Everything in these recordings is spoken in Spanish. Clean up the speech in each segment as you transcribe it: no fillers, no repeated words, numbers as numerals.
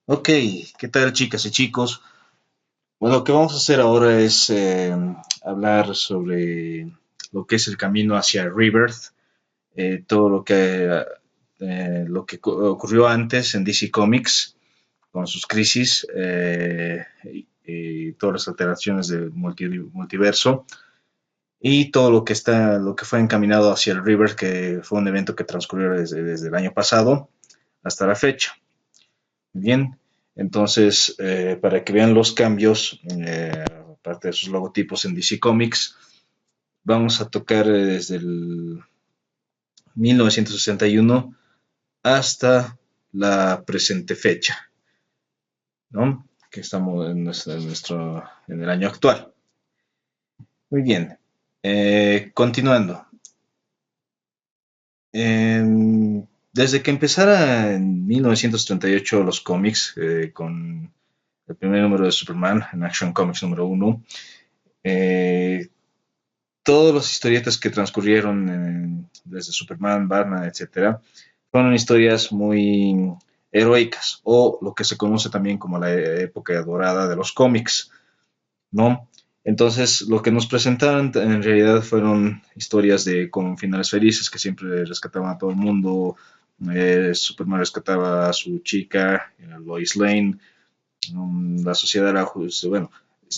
Ok, ¿qué tal chicas y chicos? Bueno, lo que vamos a hacer ahora es hablar sobre lo que es el camino hacia Rebirth, todo lo que ocurrió antes en DC Comics con sus crisis y todas las alteraciones del multiverso y todo lo que fue encaminado hacia el Rebirth, que fue un evento que transcurrió desde el año pasado hasta la fecha. Bien, entonces, para que vean los cambios, aparte de sus logotipos en DC Comics, vamos a tocar desde el 1961 hasta la presente fecha, ¿no? Que estamos en el año actual. Muy bien, continuando. Desde que empezara en 1938 los cómics, con el primer número de Superman en Action Comics número uno. Eh, Todas las historietas que transcurrieron desde Superman, Batman, etcétera, fueron historias muy heroicas, o lo que se conoce también como la época dorada de los cómics, ¿no? Entonces, lo que nos presentaron en realidad fueron historias con finales felices que siempre rescataban a todo el mundo. Superman rescataba a su chica, Lois Lane. La sociedad de bueno,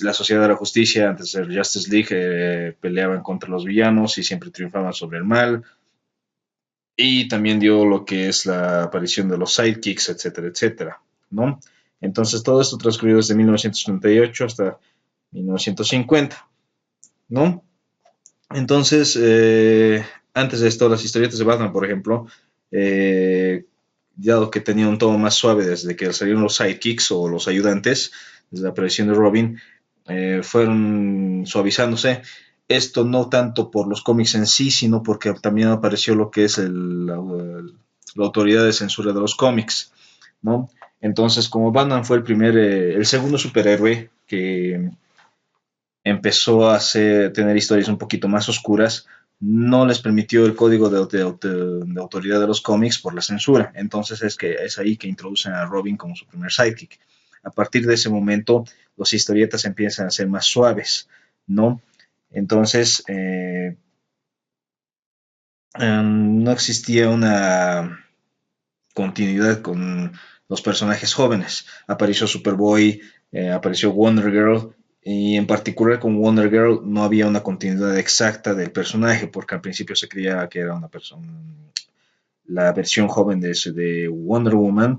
la sociedad de la justicia, antes del Justice League, peleaban contra los villanos y siempre triunfaban sobre el mal. Y también dio lo que es la aparición de los sidekicks, etcétera, etcétera, ¿no? Entonces todo esto transcurrió desde 1938 hasta 1950, ¿no? Entonces, antes de esto, las historietas de Batman, por ejemplo, eh, dado que tenía un tono más suave desde que salieron los sidekicks o los ayudantes, desde la aparición de Robin, fueron suavizándose. Esto no tanto por los cómics en sí, sino porque también apareció lo que es la autoridad de censura de los cómics, ¿no? Entonces, como Batman fue el segundo superhéroe que empezó tener historias un poquito más oscuras, no les permitió el código de autoridad de los cómics por la censura. Entonces es ahí que introducen a Robin como su primer sidekick. A partir de ese momento, las historietas empiezan a ser más suaves, ¿no? Entonces, no existía una continuidad con los personajes jóvenes. Apareció Superboy, apareció Wonder Girl, y en particular con Wonder Girl no había una continuidad exacta del personaje, porque al principio se creía que era una persona, la versión joven de Wonder Woman,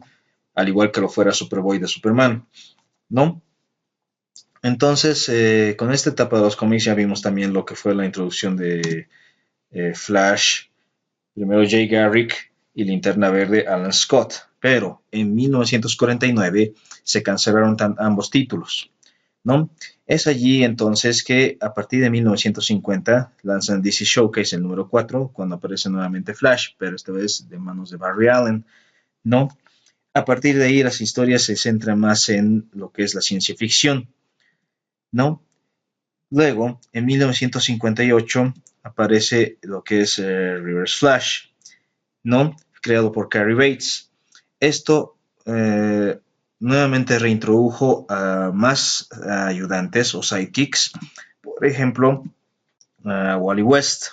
al igual que lo fuera Superboy de Superman, ¿no? Entonces, con esta etapa de los cómics ya vimos también lo que fue la introducción de Flash, primero Jay Garrick y Linterna Verde Alan Scott, pero en 1949 se cancelaron ambos títulos, ¿no? Es allí entonces que a partir de 1950 lanzan DC Showcase el número 4, cuando aparece nuevamente Flash, pero esta vez de manos de Barry Allen, ¿no? A partir de ahí las historias se centran más en lo que es la ciencia ficción, ¿no? Luego, en 1958 aparece lo que es Reverse Flash, ¿no? Creado por Cary Bates. Esto nuevamente reintrodujo a más ayudantes o sidekicks, por ejemplo, a Wally West,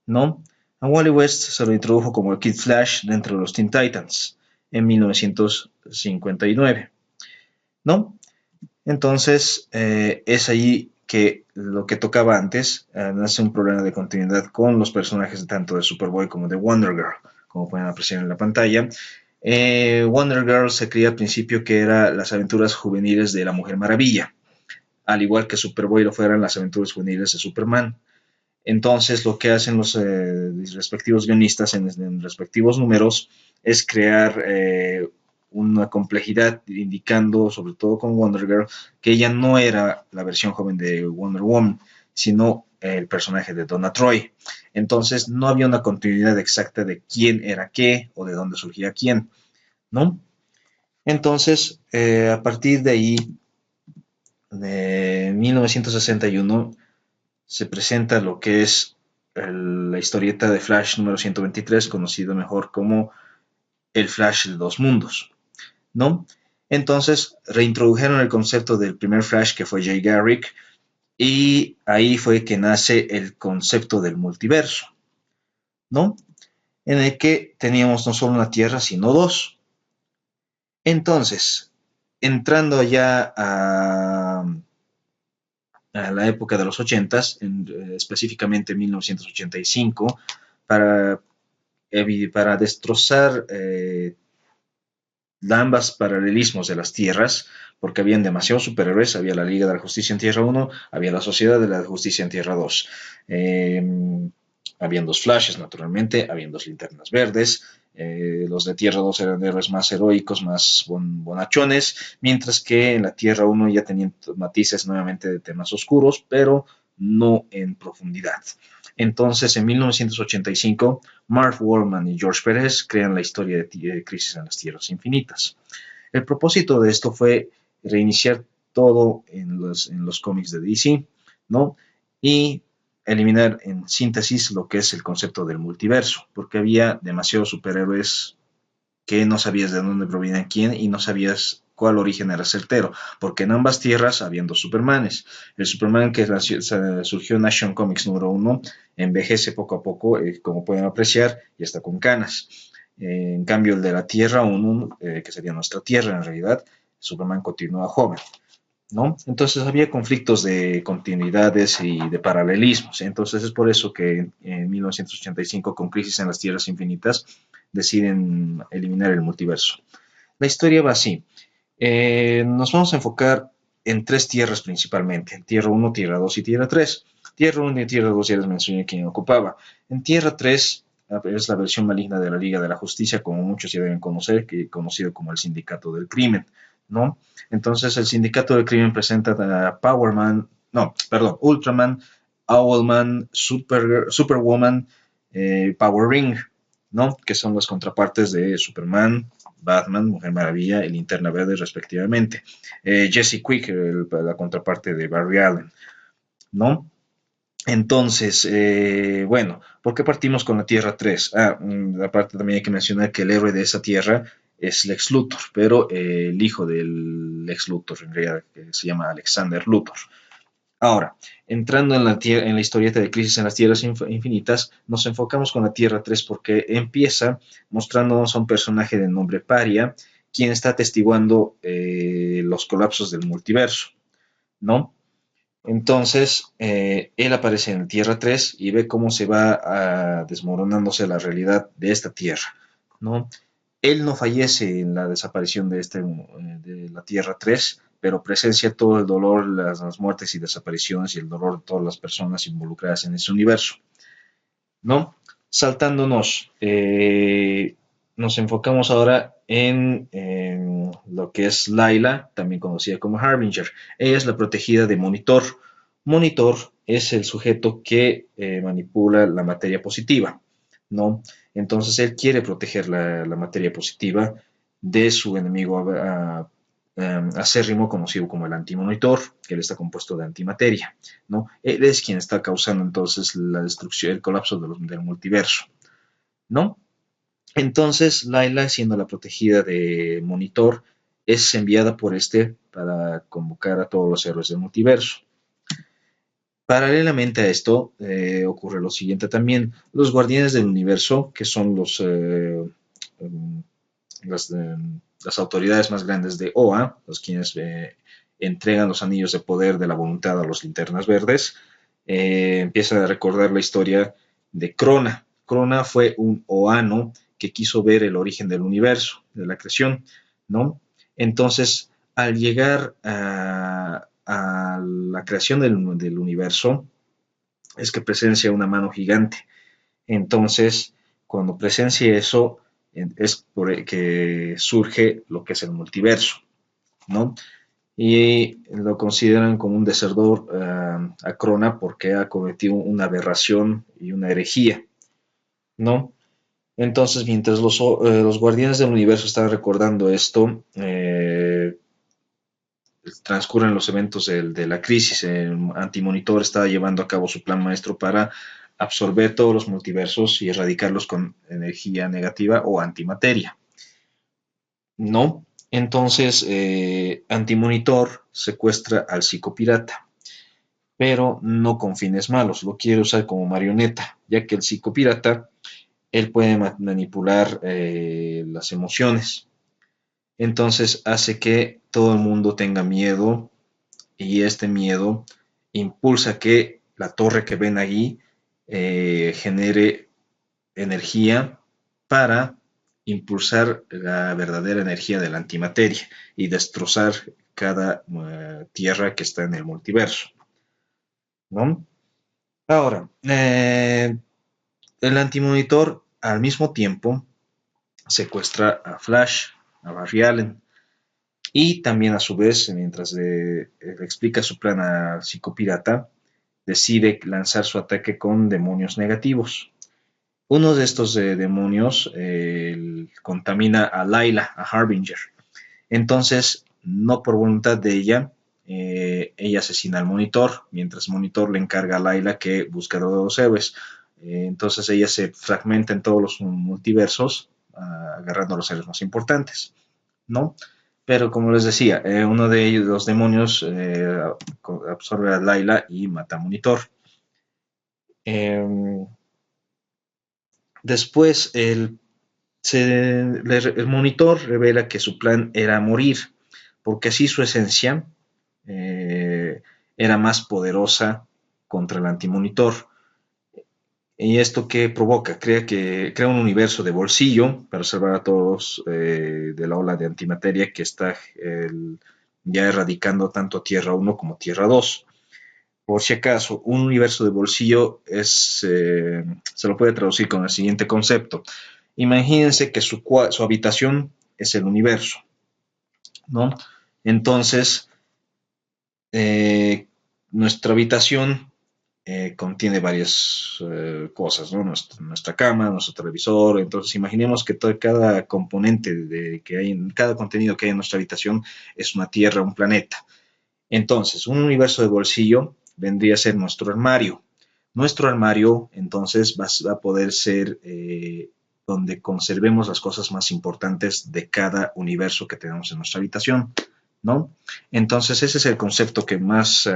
¿no? A Wally West se lo introdujo como el Kid Flash dentro de los Teen Titans en 1959, ¿no? Entonces, es allí que lo que tocaba antes nace un problema de continuidad con los personajes tanto de Superboy como de Wonder Girl, como pueden apreciar en la pantalla. Wonder Girl se creía al principio que eran las aventuras juveniles de la Mujer Maravilla, al igual que Superboy lo fueran las aventuras juveniles de Superman. Entonces, lo que hacen los respectivos guionistas en respectivos números es crear una complejidad, indicando, sobre todo con Wonder Girl, que ella no era la versión joven de Wonder Woman, sino el personaje de Donna Troy. Entonces, no había una continuidad exacta de quién era qué o de dónde surgía quién, ¿no? Entonces, a partir de ahí, de 1961, se presenta lo que es la historieta de Flash número 123, conocido mejor como el Flash de dos mundos, ¿no? Entonces reintrodujeron el concepto del primer Flash, que fue Jay Garrick, y ahí fue que nace el concepto del multiverso, ¿no? En el que teníamos no solo una Tierra, sino dos. Entonces, entrando ya a la época de los 80, específicamente 1985, para, para destrozar ambas paralelismos de las tierras, porque habían demasiados superhéroes, había la Liga de la Justicia en Tierra uno, había la Sociedad de la Justicia en Tierra 2. Habían dos Flashes, naturalmente, habían dos Linternas Verdes, los de Tierra 2 eran héroes más heroicos, más bonachones, mientras que en la Tierra uno ya tenían matices nuevamente de temas oscuros, pero no en profundidad. Entonces, en 1985, Marv Wolfman y George Pérez crean la historia de Crisis en las Tierras Infinitas. El propósito de esto fue reiniciar todo en los cómics de DC, ¿no? Y eliminar en síntesis lo que es el concepto del multiverso, porque había demasiados superhéroes que no sabías de dónde provenían quién y no sabías cuál origen era certero, porque en ambas tierras habían dos Supermanes. El Superman que surgió en Action Comics número 1 envejece poco a poco, como pueden apreciar, y está con canas. En cambio, el de la Tierra 1, que sería nuestra Tierra en realidad, Superman continúa joven, ¿no? Entonces había conflictos de continuidades y de paralelismos. Entonces es por eso que en 1985, con Crisis en las Tierras Infinitas, deciden eliminar el multiverso. La historia va así. Nos vamos a enfocar en tres tierras principalmente. Tierra 1, Tierra 2 y Tierra 3. Tierra 1 y Tierra 2 ya les mencioné quién ocupaba. En Tierra 3 es la versión maligna de la Liga de la Justicia, como muchos ya deben conocer, que conocido como el Sindicato del Crimen, ¿no? Entonces el Sindicato del Crimen presenta a Powerman, no, perdón, Ultraman, Owlman, Superwoman, Power Ring, ¿no? Que son las contrapartes de Superman, Batman, Mujer Maravilla y Linterna Verde respectivamente. Jesse Quick, la contraparte de Barry Allen, ¿no? Entonces, bueno, ¿por qué partimos con la Tierra 3? Aparte también hay que mencionar que el héroe de esa Tierra es Lex Luthor, pero el hijo del Lex Luthor en realidad que se llama Alexander Luthor. Ahora, entrando en la historieta de Crisis en las Tierras Infinitas, nos enfocamos con la Tierra 3 porque empieza mostrándonos a un personaje de nombre Paria, quien está atestiguando los colapsos del multiverso, ¿no? Entonces, él aparece en Tierra 3 y ve cómo se va desmoronándose la realidad de esta Tierra, ¿no? Él no fallece en la desaparición de la Tierra 3, pero presencia todo el dolor, las muertes y desapariciones y el dolor de todas las personas involucradas en ese universo, ¿no? Saltándonos, nos enfocamos ahora en lo que es Layla, también conocida como Harbinger. Ella es la protegida de Monitor. Monitor es el sujeto que manipula la materia positiva, ¿no? Entonces él quiere proteger la materia positiva de su enemigo acérrimo conocido como el antimonitor, que él está compuesto de antimateria, ¿no? Él es quien está causando entonces la destrucción, el colapso del multiverso, ¿no? Entonces Layla, siendo la protegida de Monitor, es enviada por este para convocar a todos los héroes del multiverso. Paralelamente a esto, ocurre lo siguiente también. Los guardianes del universo, que son las, las autoridades más grandes de OA, los quienes entregan los anillos de poder de la voluntad a los linternas verdes, empiezan a recordar la historia de Crona. Crona fue un oano que quiso ver el origen del universo, de la creación, ¿no? Entonces, al llegar a la creación del universo, es que presencia una mano gigante. Entonces, cuando presencia eso, es por que surge lo que es el multiverso, ¿no? Y lo consideran como un desertor a Crona porque ha cometido una aberración y una herejía, ¿no? Entonces, mientras los guardianes del universo están recordando esto, transcurren los eventos de la crisis. El Antimonitor está llevando a cabo su plan maestro para absorber todos los multiversos y erradicarlos con energía negativa o antimateria, ¿no? Entonces, Antimonitor secuestra al psicopirata, pero no con fines malos, lo quiere usar como marioneta, ya que el psicopirata, él puede manipular las emociones. Entonces hace que todo el mundo tenga miedo y este miedo impulsa que la torre que ven allí genere energía para impulsar la verdadera energía de la antimateria y destrozar cada tierra que está en el multiverso, ¿no? Ahora, el antimonitor al mismo tiempo secuestra a Flash, a Barry Allen, y también a su vez, mientras le explica su plan al psicopirata, decide lanzar su ataque con demonios negativos. Uno de estos demonios contamina a Layla, a Harbinger. Entonces, no por voluntad de ella, ella asesina al Monitor, mientras Monitor le encarga a Layla que busque a los héroes. Entonces ella se fragmenta en todos los multiversos, agarrando a los héroes más importantes, ¿no? Pero como les decía, uno de ellos, los demonios, absorbe a Layla y mata a Monitor. Eh, Después el monitor revela que su plan era morir, porque así su esencia era más poderosa contra el antimonitor. ¿Y esto qué provoca? Crea un universo de bolsillo para salvar a todos de la ola de antimateria que está ya erradicando tanto a Tierra 1 como Tierra 2. Por si acaso, un universo de bolsillo se lo puede traducir con el siguiente concepto. Imagínense que su habitación es el universo, ¿no? Entonces, nuestra habitación contiene varias cosas, ¿no? Nuestra cama, nuestro televisor. Entonces, imaginemos que cada componente que hay, cada contenido que hay en nuestra habitación es una tierra, un planeta. Entonces, un universo de bolsillo vendría a ser nuestro armario. Nuestro armario, entonces, va a poder ser donde conservemos las cosas más importantes de cada universo que tenemos en nuestra habitación, ¿no? Entonces, ese es el concepto que más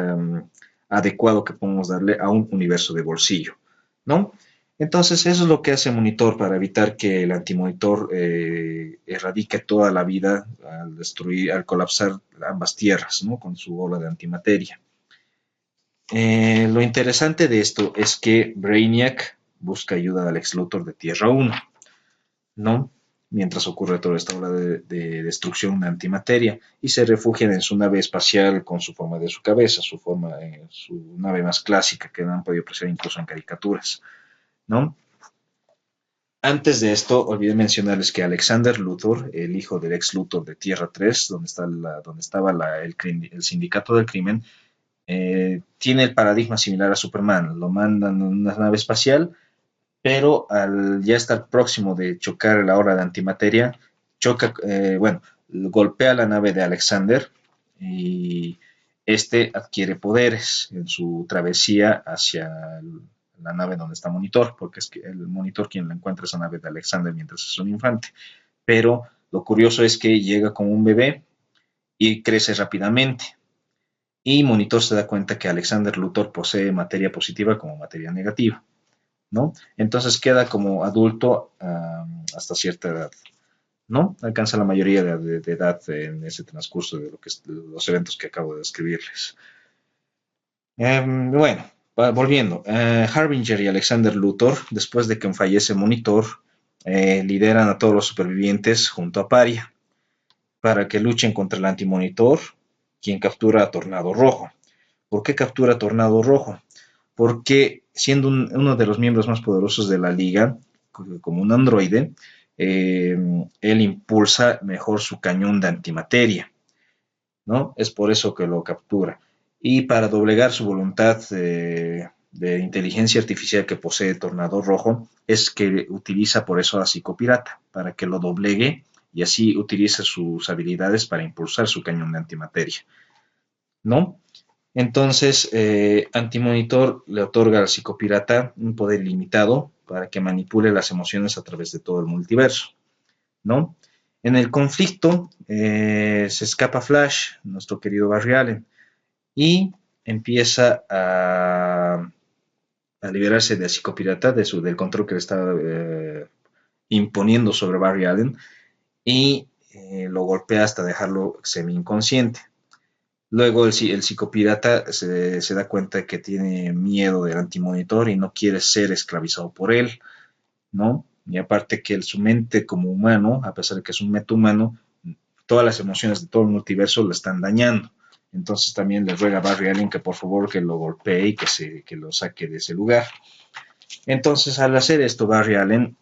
adecuado que podemos darle a un universo de bolsillo, ¿no? Entonces, eso es lo que hace Monitor para evitar que el antimonitor erradique toda la vida al destruir, al colapsar ambas tierras, ¿no? Con su ola de antimateria. Lo interesante de esto es que Brainiac busca ayuda al ex Luthor de Tierra 1, ¿no? Mientras ocurre toda esta ola de destrucción de antimateria y se refugian en su nave espacial con su forma de su cabeza, su nave más clásica que han podido apreciar incluso en caricaturas, ¿no? Antes de esto, olvidé mencionarles que Alexander Luthor, el hijo del ex Luthor de Tierra 3, donde estaba el sindicato del crimen, tiene el paradigma similar a Superman. Lo mandan en una nave espacial, pero al ya estar próximo de chocar la hora de antimateria, bueno, golpea la nave de Alexander y este adquiere poderes en su travesía hacia la nave donde está Monitor, porque es que el Monitor quien le encuentra esa nave de Alexander mientras es un infante. Pero lo curioso es que llega como un bebé y crece rápidamente. Y Monitor se da cuenta que Alexander Luthor posee materia positiva como materia negativa, ¿no? Entonces queda como adulto hasta cierta edad, ¿no? Alcanza la mayoría de edad en ese transcurso de los eventos que acabo de describirles. Bueno, volviendo, Harbinger y Alexander Luthor, después de que fallece Monitor, lideran a todos los supervivientes junto a Paria para que luchen contra el antimonitor, quien captura a Tornado Rojo. ¿Por qué captura a Tornado Rojo? Porque siendo uno de los miembros más poderosos de la liga, como un androide, él impulsa mejor su cañón de antimateria, ¿no? Es por eso que lo captura. Y para doblegar su voluntad de inteligencia artificial que posee Tornado Rojo, es que utiliza por eso a Psicopirata, para que lo doblegue y así utilice sus habilidades para impulsar su cañón de antimateria, ¿no? Entonces, Antimonitor le otorga al psicopirata un poder limitado para que manipule las emociones a través de todo el multiverso, ¿no? En el conflicto se escapa Flash, nuestro querido Barry Allen, y empieza a liberarse de psicopirata, del control que le estaba imponiendo sobre Barry Allen, y lo golpea hasta dejarlo semi-inconsciente. Luego el psicopirata se da cuenta de que tiene miedo del antimonitor y no quiere ser esclavizado por él, ¿no? Y aparte que su mente como humano, a pesar de que es un meta humano, todas las emociones de todo el multiverso lo están dañando. Entonces también le ruega a Barry Allen que por favor que lo golpee y que lo saque de ese lugar. Entonces al hacer esto Barry Allen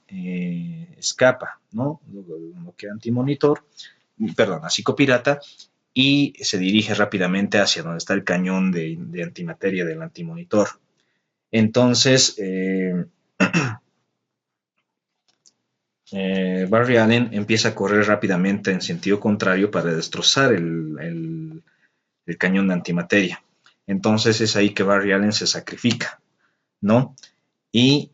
escapa, ¿no? Lo que antimonitor, perdón, a psicopirata, y se dirige rápidamente hacia donde está el cañón de antimateria del antimonitor. Entonces, Barry Allen empieza a correr rápidamente en sentido contrario para destrozar el cañón de antimateria. Entonces es ahí que Barry Allen se sacrifica, ¿no? Y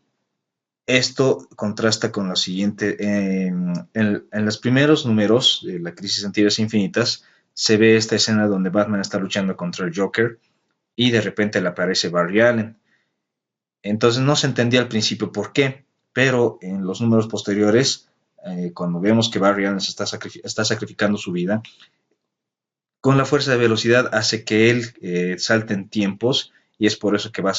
esto contrasta con lo siguiente. En los primeros números de la Crisis Antiguas Infinitas se ve esta escena donde Batman está luchando contra el Joker y de repente le aparece Barry Allen. Entonces no se entendía al principio por qué, pero en los números posteriores, cuando vemos que Barry Allen está sacrificando su vida, con la fuerza de velocidad hace que él salte en tiempos y es por eso que va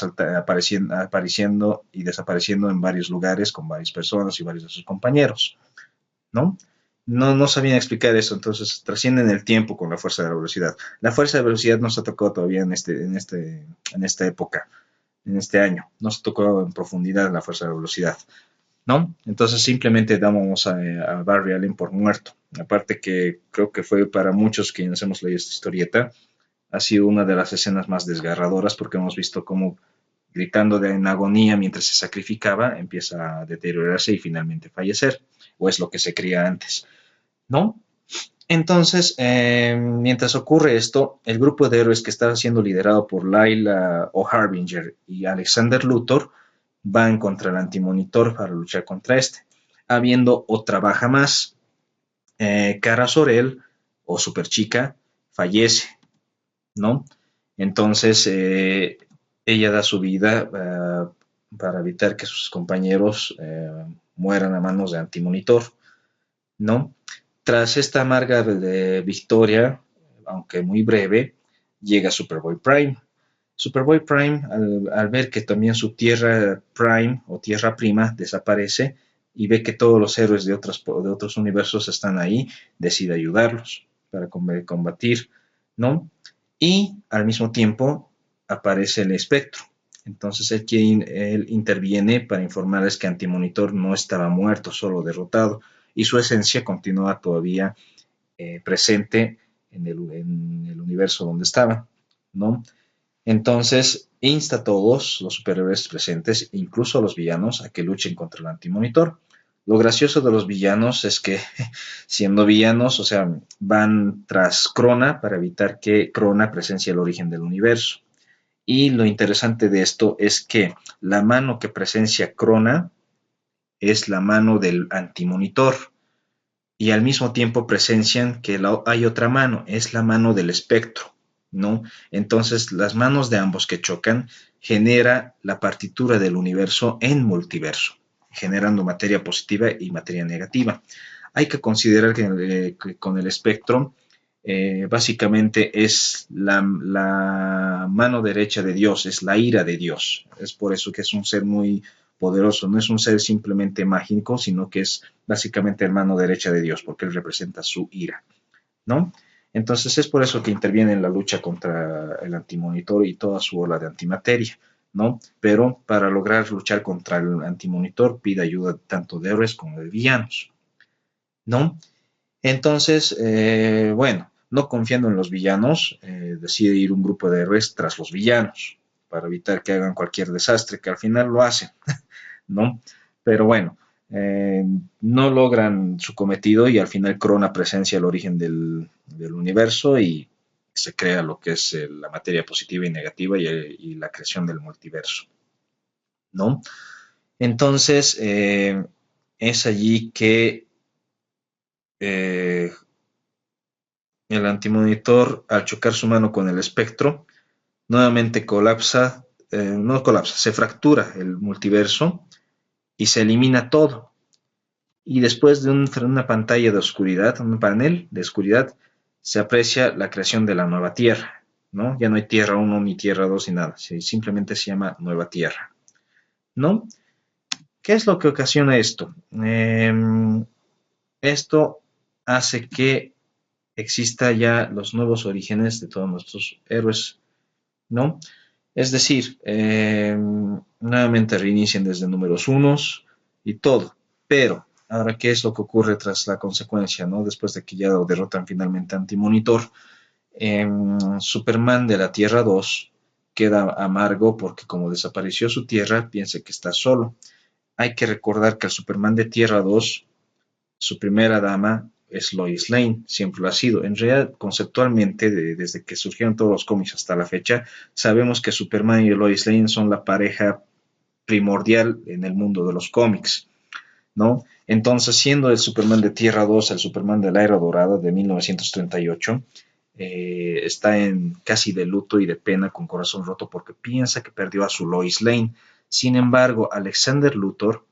apareciendo y desapareciendo en varios lugares con varias personas y varios de sus compañeros, ¿no? No sabían explicar eso, entonces trascienden el tiempo con la fuerza de la velocidad. La fuerza de velocidad no se ha tocado todavía en esta época, en este año. No se tocó en profundidad la fuerza de la velocidad, ¿no? Entonces simplemente damos a Barry Allen por muerto. Aparte que creo que fue para muchos quienes hemos leído esta historieta, ha sido una de las escenas más desgarradoras porque hemos visto cómo gritando en agonía mientras se sacrificaba, empieza a deteriorarse y finalmente fallecer, o es lo que se creía antes, ¿no? Entonces, mientras ocurre esto, el grupo de héroes que estaba siendo liderado por Laila O'Harbinger y Alexander Luthor van contra el antimonitor para luchar contra este. Habiendo otra baja más, Kara Sorel o Superchica fallece, ¿no? Entonces, ella da su vida para evitar que sus compañeros mueran a manos de antimonitor, ¿no? Tras esta amarga victoria, aunque muy breve, llega Superboy Prime. Superboy Prime, al ver que también su tierra Prime o tierra prima desaparece y ve que todos los héroes de otros universos están ahí, decide ayudarlos para combatir, ¿no? Y al mismo tiempo aparece el espectro. Entonces él interviene para informarles que Antimonitor no estaba muerto, solo derrotado, y su esencia continúa todavía presente en el universo donde estaba, ¿no? Entonces insta a todos los superhéroes presentes, incluso a los villanos, a que luchen contra el Antimonitor. Lo gracioso de los villanos es que, siendo villanos, o sea, van tras Krona para evitar que Krona presencie el origen del universo. Y lo interesante de esto es que la mano que presencia Krona es la mano del Antimonitor. Y al mismo tiempo presencian que hay otra mano, es la mano del espectro, ¿no? Entonces, las manos de ambos que chocan genera la partitura del universo en multiverso, generando materia positiva y materia negativa. Hay que considerar que con el espectro básicamente es la mano derecha de Dios, es la ira de Dios. Es por eso que es un ser muy poderoso, no es un ser simplemente mágico, sino que es básicamente la mano derecha de Dios, porque él representa su ira, ¿no? Entonces es por eso que interviene en la lucha contra el antimonitor y toda su ola de antimateria, ¿no? Pero para lograr luchar contra el antimonitor pide ayuda tanto de héroes como de villanos, ¿no? Entonces, bueno, no confiando en los villanos, decide ir un grupo de héroes tras los villanos para evitar que hagan cualquier desastre, que al final lo hacen, ¿no? Pero bueno, no logran su cometido y al final Crona presencia el origen del universo y se crea lo que es la materia positiva y negativa y la creación del multiverso, ¿no? Entonces, es allí que eh, el antimonitor, al chocar su mano con el espectro, nuevamente colapsa, no colapsa, se fractura el multiverso y se elimina todo. Y después de una pantalla de oscuridad, un panel de oscuridad, se aprecia la creación de la nueva Tierra, ¿no? Ya no hay Tierra 1 ni Tierra 2 ni nada, simplemente se llama Nueva Tierra, ¿no? ¿Qué es lo que ocasiona esto? Esto hace que exista ya los nuevos orígenes de todos nuestros héroes, ¿no? Es decir, nuevamente reinician desde números unos y todo. Pero, ahora, ¿qué es lo que ocurre tras la consecuencia, ¿no? Después de que ya lo derrotan finalmente a Antimonitor, Superman de la Tierra 2 queda amargo porque como desapareció su Tierra, piensa que está solo. Hay que recordar que el Superman de Tierra 2, su primera dama es Lois Lane, siempre lo ha sido. En realidad, conceptualmente, desde que surgieron todos los cómics hasta la fecha, sabemos que Superman y Lois Lane son la pareja primordial en el mundo de los cómics, ¿no? Entonces, siendo el Superman de Tierra 2 el Superman de la Era Dorada de 1938, está en casi de luto y de pena, con corazón roto, porque piensa que perdió a su Lois Lane. Sin embargo, Alexander Luthor,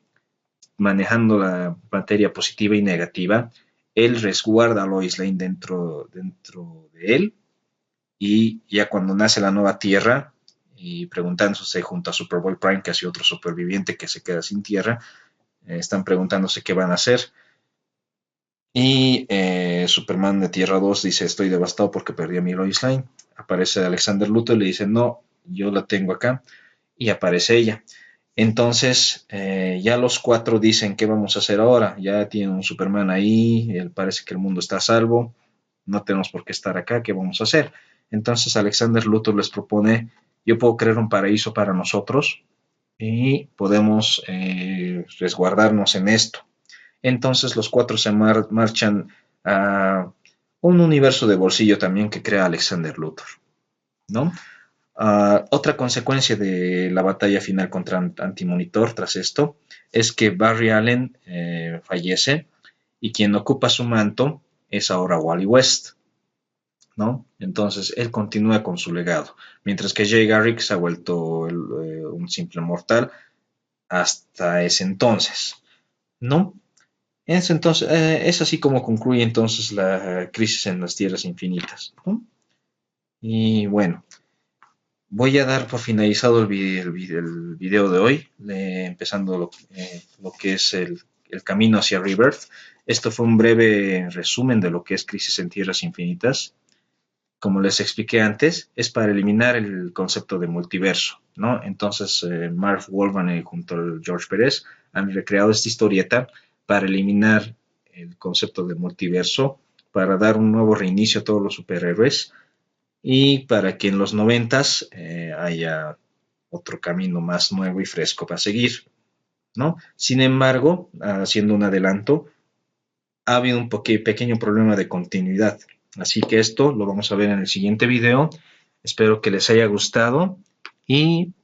manejando la materia positiva y negativa, él resguarda a Lois Lane dentro de él, y ya cuando nace la nueva Tierra, y preguntándose junto a Superboy Prime, que ha sido otro superviviente que se queda sin tierra, están preguntándose qué van a hacer. Y Superman de Tierra 2 dice, estoy devastado porque perdí a mi Lois Lane. Aparece Alexander Luthor y le dice, no, yo la tengo acá. Y aparece ella. Entonces, ya los cuatro dicen, ¿qué vamos a hacer ahora? Ya tiene un Superman ahí, él parece que el mundo está a salvo, no tenemos por qué estar acá, ¿qué vamos a hacer? Entonces Alexander Luthor les propone, yo puedo crear un paraíso para nosotros y podemos resguardarnos en esto. Entonces los cuatro se marchan a un universo de bolsillo también que crea Alexander Luthor, ¿no? Otra consecuencia de la batalla final contra Antimonitor tras esto es que Barry Allen fallece y quien ocupa su manto es ahora Wally West, ¿no? Entonces él continúa con su legado, mientras que Jay Garrick se ha vuelto un simple mortal hasta ese entonces, ¿no? Es así como concluye entonces la crisis en las Tierras Infinitas, ¿no? Y bueno, voy a dar por finalizado el video de hoy, empezando lo que es el camino hacia Rebirth. Esto fue un breve resumen de lo que es Crisis en Tierras Infinitas. Como les expliqué antes, es para eliminar el concepto de multiverso, ¿no? Entonces, Marv Wolfman junto a George Pérez han recreado esta historieta para eliminar el concepto de multiverso, para dar un nuevo reinicio a todos los superhéroes y para que en los noventas haya otro camino más nuevo y fresco para seguir, ¿no? Sin embargo, haciendo un adelanto, ha habido un pequeño problema de continuidad. Así que esto lo vamos a ver en el siguiente video. Espero que les haya gustado y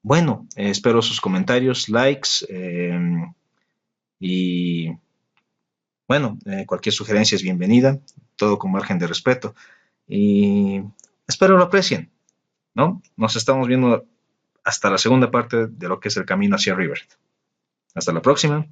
bueno, espero sus comentarios, likes y bueno, cualquier sugerencia es bienvenida, todo con margen de respeto y espero lo aprecien, ¿no? Nos estamos viendo hasta la segunda parte de lo que es el camino hacia River. Hasta la próxima.